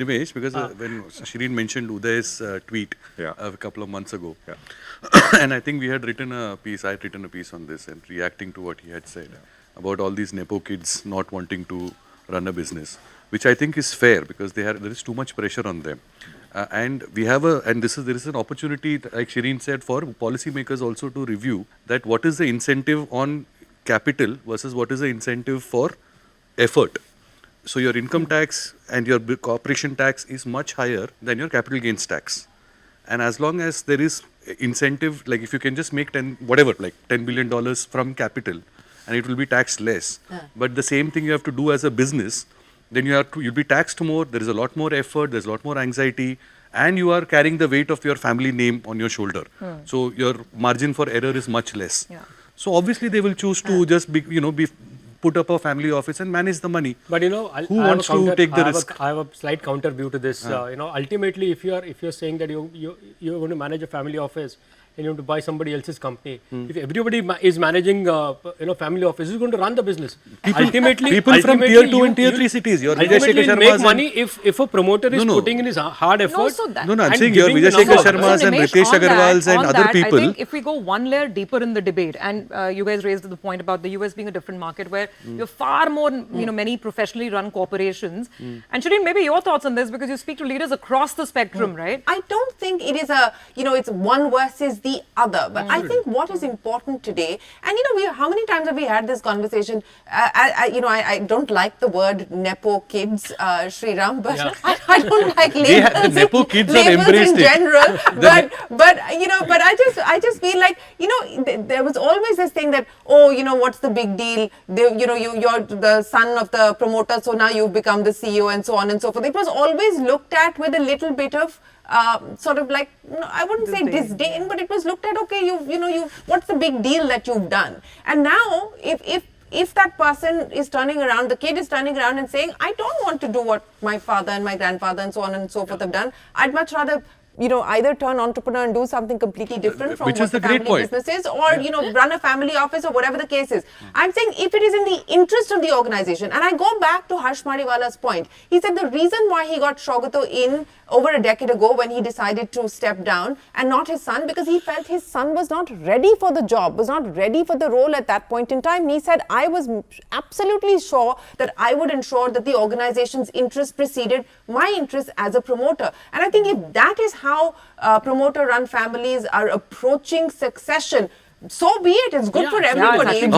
Nimesh, because when Shireen mentioned Uday's tweet a couple of months ago, and I think we had written a piece, I had written a piece on this and reacting to what he had said about all these Nepo kids not wanting to run a business, which I think is fair because there is too much pressure on them. And we have there is an opportunity, like Shireen said, for policymakers also to review that what is the incentive on capital versus what is the incentive for effort. So your income tax and your corporation tax is much higher than your capital gains tax. And as long as there is incentive, like if you can just make $10 billion from capital and it will be taxed less. But the same thing you have to do as a business, then you'll be taxed more, there is a lot more effort, there's a lot more anxiety, and you are carrying the weight of your family name on your shoulder. So your margin for error is much less. So obviously they will choose to just be put up a family office and manage the money. But who wants to take the risk? I have a slight counter view to this. Ultimately, if you're saying that you're going to manage a family office and you have to buy somebody else's company, if everybody is managing family office, who's going to run the business? People from tier 2 and tier 3 cities. Your ultimately make money if a promoter is putting in his hard effort. I'm saying your Vijay Shekhar Sharmas and Ritesh Agarwals and other people. I think if we go one layer deeper in the debate, and you guys raised the point about the US being a different market where you have far more, many professionally run corporations. And Shireen, maybe your thoughts on this, because you speak to leaders across the spectrum, right? I don't think it is it's one versus the other. But I think what is important today, and how many times have we had this conversation? I don't like the word Nepo kids, Sriram, but I don't like labels, Nepo kids labels in general. but I just feel like there was always this thing that what's the big deal? You're the son of the promoter, so now you've become the CEO and so on and so forth. It was always looked at with a little bit of sort of like, I wouldn't say disdain, but it was looked at, okay, what's the big deal that you've done? And now, if that person is turning around, the kid is turning around and saying, I don't want to do what my father and my grandfather and so on and so forth have done. I'd much rather either turn entrepreneur and do something completely different from what the family business is, or, run a family office or whatever the case is. I'm saying if it is in the interest of the organization, and I go back to Harsh Mariwala's point, he said the reason why he got Shogato in over a decade ago when he decided to step down and not his son, because he felt his son was not ready for the job, was not ready for the role at that point in time. He said, I was absolutely sure that I would ensure that the organization's interest preceded my interest as a promoter. And I think if that is how promoter-run families are approaching succession, so be it. It's good for everybody.